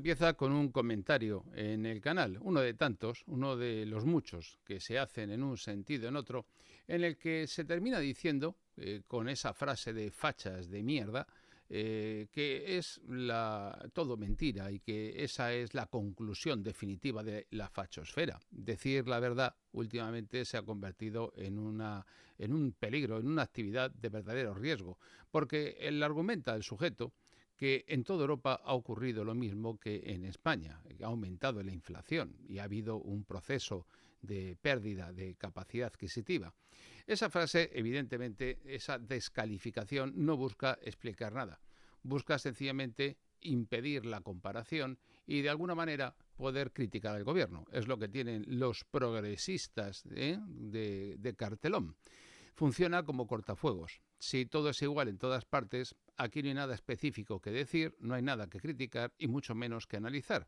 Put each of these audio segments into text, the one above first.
empieza con un comentario en el canal, uno de tantos, uno de los muchos que se hacen en un sentido en otro, en el que se termina diciendo, con esa frase de fachas de mierda, que es todo mentira y que esa es la conclusión definitiva de la fachosfera. Decir la verdad últimamente se ha convertido en un peligro, en una actividad de verdadero riesgo, porque argumenta el sujeto que en toda Europa ha ocurrido lo mismo que en España. Ha aumentado la inflación y ha habido un proceso de pérdida de capacidad adquisitiva. Esa frase, evidentemente, esa descalificación no busca explicar nada. Busca sencillamente impedir la comparación y de alguna manera poder criticar al gobierno. Es lo que tienen los progresistas de cartelón. Funciona como cortafuegos. Si todo es igual en todas partes, aquí no hay nada específico que decir, no hay nada que criticar y mucho menos que analizar.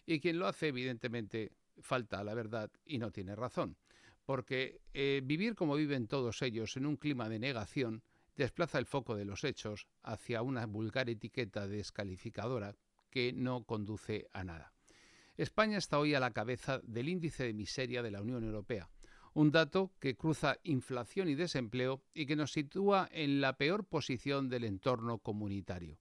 Y quien lo hace, evidentemente, falta a la verdad y no tiene razón. Porque vivir como viven todos ellos en un clima de negación desplaza el foco de los hechos hacia una vulgar etiqueta descalificadora que no conduce a nada. España está hoy a la cabeza del índice de miseria de la Unión Europea, un dato que cruza inflación y desempleo y que nos sitúa en la peor posición del entorno comunitario.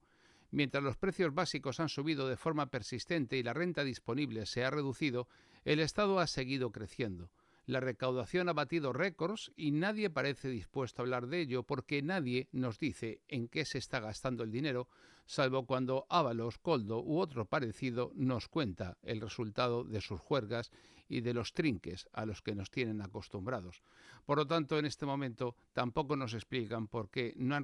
Mientras los precios básicos han subido de forma persistente y la renta disponible se ha reducido, el Estado ha seguido creciendo. La recaudación ha batido récords y nadie parece dispuesto a hablar de ello porque nadie nos dice en qué se está gastando el dinero, salvo cuando Ábalos, Koldo u otro parecido nos cuenta el resultado de sus juergas y de los trinques a los que nos tienen acostumbrados. Por lo tanto, en este momento tampoco nos explican por qué no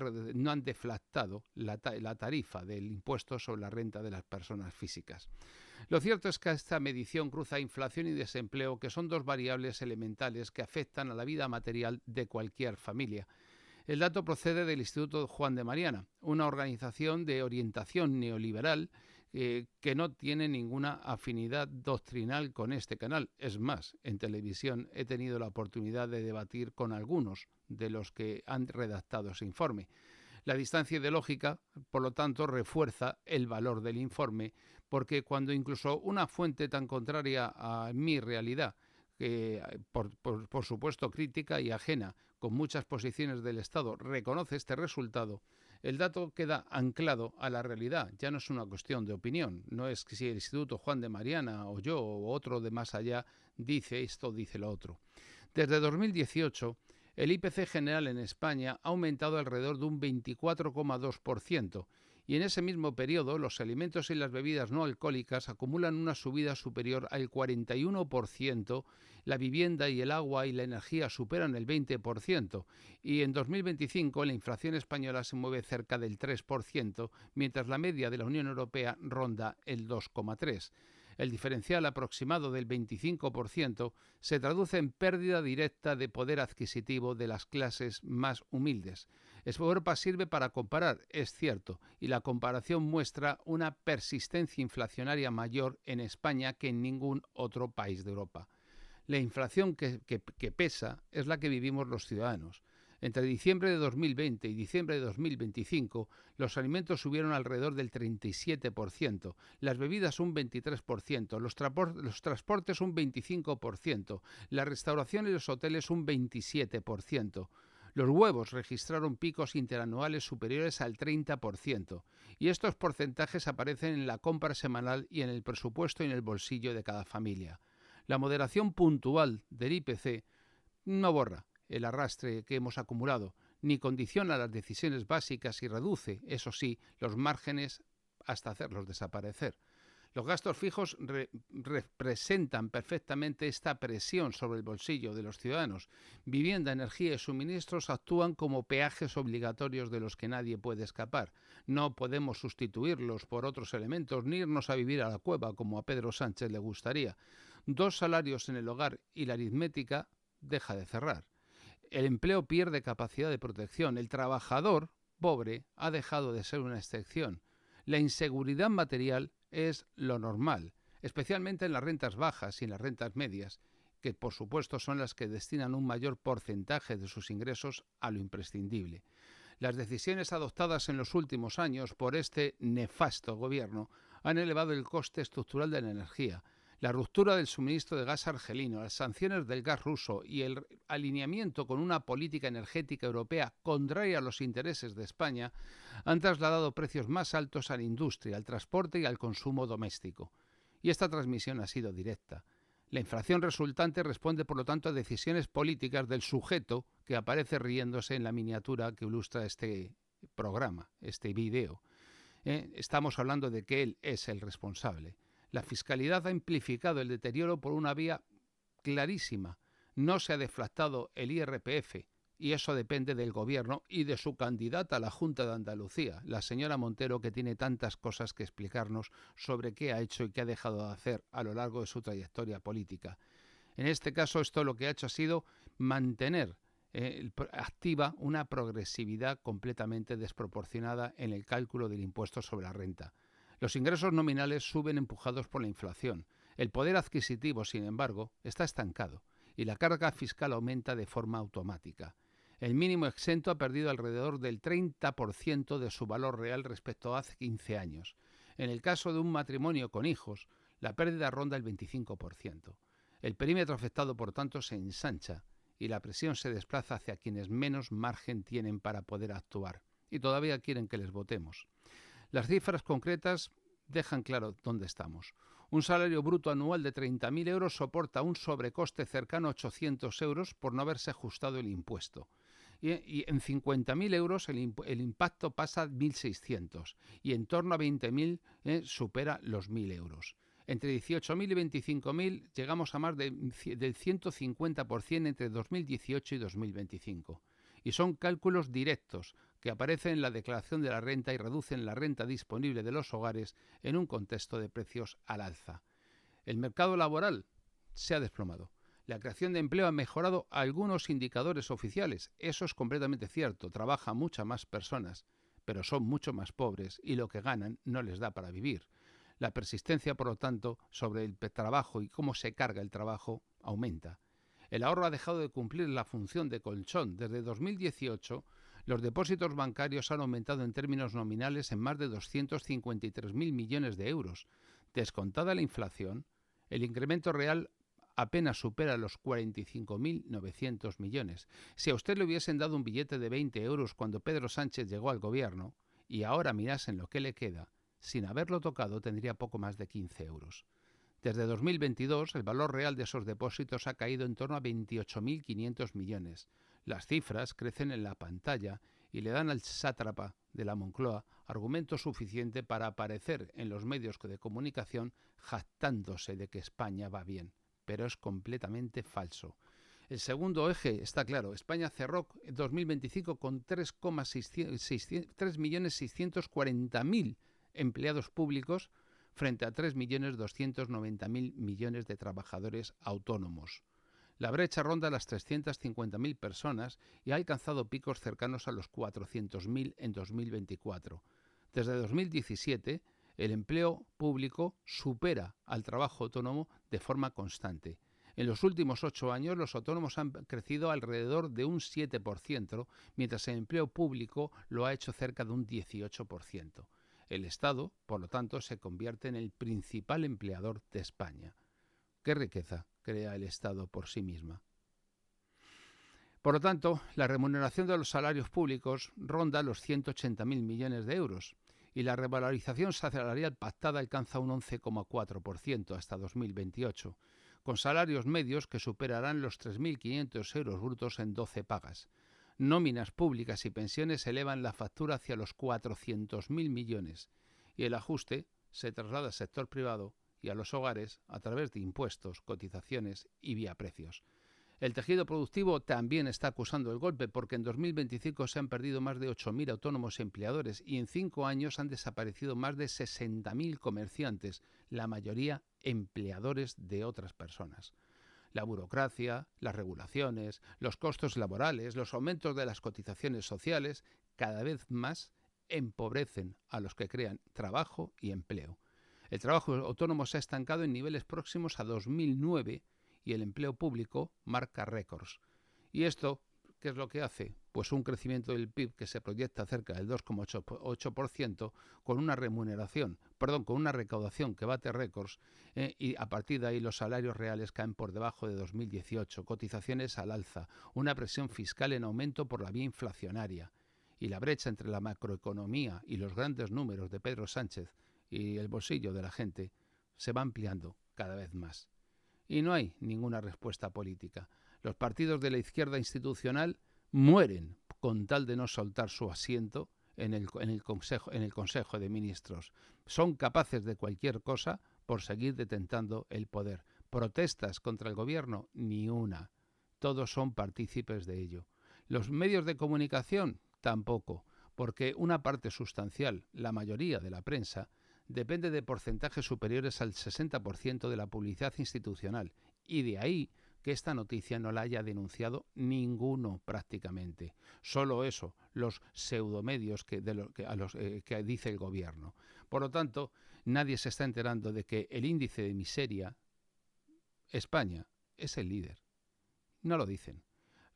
han deflactado la tarifa del impuesto sobre la renta de las personas físicas. Lo cierto es que esta medición cruza inflación y desempleo, que son dos variables elementales que afectan a la vida material de cualquier familia. El dato procede del Instituto Juan de Mariana, una organización de orientación neoliberal que no tiene ninguna afinidad doctrinal con este canal. Es más, en televisión he tenido la oportunidad de debatir con algunos de los que han redactado ese informe. La distancia ideológica, por lo tanto, refuerza el valor del informe, porque cuando incluso una fuente tan contraria a mi realidad, que por supuesto crítica y ajena con muchas posiciones del Estado, reconoce este resultado, el dato queda anclado a la realidad. Ya no es una cuestión de opinión, no es que si el Instituto Juan de Mariana o yo o otro de más allá dice esto, dice lo otro. Desde 2018, el IPC general en España ha aumentado alrededor de un 24,2% y en ese mismo periodo los alimentos y las bebidas no alcohólicas acumulan una subida superior al 41%, la vivienda y el agua y la energía superan el 20% y en 2025 la inflación española se mueve cerca del 3%, mientras la media de la Unión Europea ronda el 2,3%. El diferencial aproximado del 25% se traduce en pérdida directa de poder adquisitivo de las clases más humildes. Europa sirve para comparar, es cierto, y la comparación muestra una persistencia inflacionaria mayor en España que en ningún otro país de Europa. La inflación que pesa es la que vivimos los ciudadanos. Entre diciembre de 2020 y diciembre de 2025, los alimentos subieron alrededor del 37%, las bebidas un 23%, los transportes un 25%, la restauración y los hoteles un 27%. Los huevos registraron picos interanuales superiores al 30%, y estos porcentajes aparecen en la compra semanal y en el presupuesto y en el bolsillo de cada familia. La moderación puntual del IPC no borra el arrastre que hemos acumulado, ni condiciona las decisiones básicas y reduce, eso sí, los márgenes hasta hacerlos desaparecer. Los gastos fijos representan perfectamente esta presión sobre el bolsillo de los ciudadanos. Vivienda, energía y suministros actúan como peajes obligatorios de los que nadie puede escapar. No podemos sustituirlos por otros elementos ni irnos a vivir a la cueva como a Pedro Sánchez le gustaría. 2 salarios en el hogar y la aritmética deja de cerrar. El empleo pierde capacidad de protección. El trabajador pobre ha dejado de ser una excepción. La inseguridad material es lo normal, especialmente en las rentas bajas y en las rentas medias, que por supuesto son las que destinan un mayor porcentaje de sus ingresos a lo imprescindible. Las decisiones adoptadas en los últimos años por este nefasto gobierno han elevado el coste estructural de la energía. La ruptura del suministro de gas argelino, las sanciones del gas ruso y el alineamiento con una política energética europea contraria a los intereses de España han trasladado precios más altos a la industria, al transporte y al consumo doméstico. Y esta transmisión ha sido directa. La inflación resultante responde, por lo tanto, a decisiones políticas del sujeto que aparece riéndose en la miniatura que ilustra este programa, este vídeo. Estamos hablando de que él es el responsable. La fiscalidad ha amplificado el deterioro por una vía clarísima. No se ha deflactado el IRPF y eso depende del gobierno y de su candidata a la Junta de Andalucía, la señora Montero, que tiene tantas cosas que explicarnos sobre qué ha hecho y qué ha dejado de hacer a lo largo de su trayectoria política. En este caso, esto lo que ha hecho ha sido mantener activa una progresividad completamente desproporcionada en el cálculo del impuesto sobre la renta. Los ingresos nominales suben empujados por la inflación. El poder adquisitivo, sin embargo, está estancado y la carga fiscal aumenta de forma automática. El mínimo exento ha perdido alrededor del 30% de su valor real respecto a hace 15 años. En el caso de un matrimonio con hijos, la pérdida ronda el 25%. El perímetro afectado, por tanto, se ensancha y la presión se desplaza hacia quienes menos margen tienen para poder actuar. Y todavía quieren que les votemos. Las cifras concretas dejan claro dónde estamos. Un salario bruto anual de 30.000 euros soporta un sobrecoste cercano a 800 euros por no haberse ajustado el impuesto. Y en 50.000 euros el impacto pasa a 1.600 y en torno a 20.000 supera los 1.000 euros. Entre 18.000 y 25.000 llegamos a más del 150% entre 2018 y 2025. Y son cálculos directos que aparecen en la declaración de la renta y reducen la renta disponible de los hogares en un contexto de precios al alza. El mercado laboral se ha desplomado. La creación de empleo ha mejorado algunos indicadores oficiales. Eso es completamente cierto. Trabajan muchas más personas, pero son mucho más pobres y lo que ganan no les da para vivir. La persistencia, por lo tanto, sobre el trabajo y cómo se carga el trabajo aumenta. El ahorro ha dejado de cumplir la función de colchón. Desde 2018, los depósitos bancarios han aumentado en términos nominales en más de 253.000 millones de euros. Descontada la inflación, el incremento real apenas supera los 45.900 millones. Si a usted le hubiesen dado un billete de 20 euros cuando Pedro Sánchez llegó al gobierno y ahora mirasen lo que le queda, sin haberlo tocado tendría poco más de 15 euros. Desde 2022, el valor real de esos depósitos ha caído en torno a 28.500 millones. Las cifras crecen en la pantalla y le dan al sátrapa de la Moncloa argumento suficiente para aparecer en los medios de comunicación jactándose de que España va bien. Pero es completamente falso. El segundo eje está claro. España cerró en 2025 con 3.640.000 empleados públicos frente a 3.290.000 millones de trabajadores autónomos. La brecha ronda las 350.000 personas y ha alcanzado picos cercanos a los 400.000 en 2024. Desde 2017, el empleo público supera al trabajo autónomo de forma constante. En los últimos 8 años, los autónomos han crecido alrededor de un 7%, mientras el empleo público lo ha hecho cerca de un 18%. El Estado, por lo tanto, se convierte en el principal empleador de España. ¿Qué riqueza crea el Estado por sí misma? Por lo tanto, la remuneración de los salarios públicos ronda los 180.000 millones de euros y la revalorización salarial pactada alcanza un 11,4% hasta 2028, con salarios medios que superarán los 3.500 euros brutos en 12 pagas. Nóminas públicas y pensiones elevan la factura hacia los 400.000 millones y el ajuste se traslada al sector privado y a los hogares a través de impuestos, cotizaciones y vía precios. El tejido productivo también está acusando el golpe porque en 2025 se han perdido más de 8.000 autónomos empleadores y en 5 años han desaparecido más de 60.000 comerciantes, la mayoría empleadores de otras personas. La burocracia, las regulaciones, los costos laborales, los aumentos de las cotizaciones sociales, cada vez más empobrecen a los que crean trabajo y empleo. El trabajo autónomo se ha estancado en niveles próximos a 2009 y el empleo público marca récords. ¿Y esto qué es lo que hace? pues un crecimiento del PIB que se proyecta cerca del 2,8%, con una con una recaudación que bate récords, y a partir de ahí los salarios reales caen por debajo de 2018, cotizaciones al alza, una presión fiscal en aumento por la vía inflacionaria, y la brecha entre la macroeconomía y los grandes números de Pedro Sánchez y el bolsillo de la gente se va ampliando cada vez más. Y no hay ninguna respuesta política. Los partidos de la izquierda institucional mueren con tal de no soltar su asiento en el Consejo de Ministros. Son capaces de cualquier cosa por seguir detentando el poder. Protestas contra el gobierno, ni una. Todos son partícipes de ello. Los medios de comunicación, tampoco, porque una parte sustancial, la mayoría de la prensa, depende de porcentajes superiores al 60% de la publicidad institucional, y de ahí que esta noticia no la haya denunciado ninguno prácticamente. Solo eso, los pseudomedios que dice el gobierno. Por lo tanto, nadie se está enterando de que el índice de miseria, España, es el líder. No lo dicen.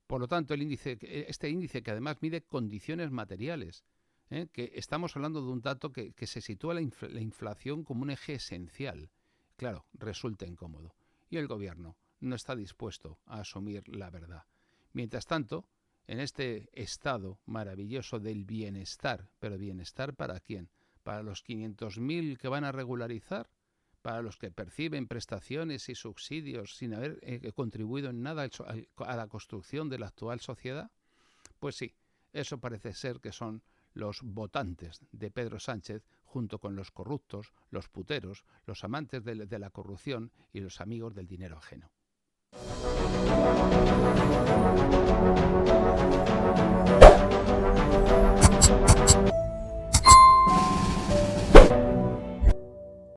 Por lo tanto, este índice que además mide condiciones materiales, que estamos hablando de un dato que se sitúa la inflación como un eje esencial. Claro, resulta incómodo. Y el gobierno no está dispuesto a asumir la verdad. Mientras tanto, en este estado maravilloso del bienestar, ¿pero bienestar para quién? ¿Para los 500.000 que van a regularizar? ¿Para los que perciben prestaciones y subsidios sin haber contribuido en nada a la construcción de la actual sociedad? Pues sí, eso parece ser que son los votantes de Pedro Sánchez, junto con los corruptos, los puteros, los amantes de la corrupción y los amigos del dinero ajeno.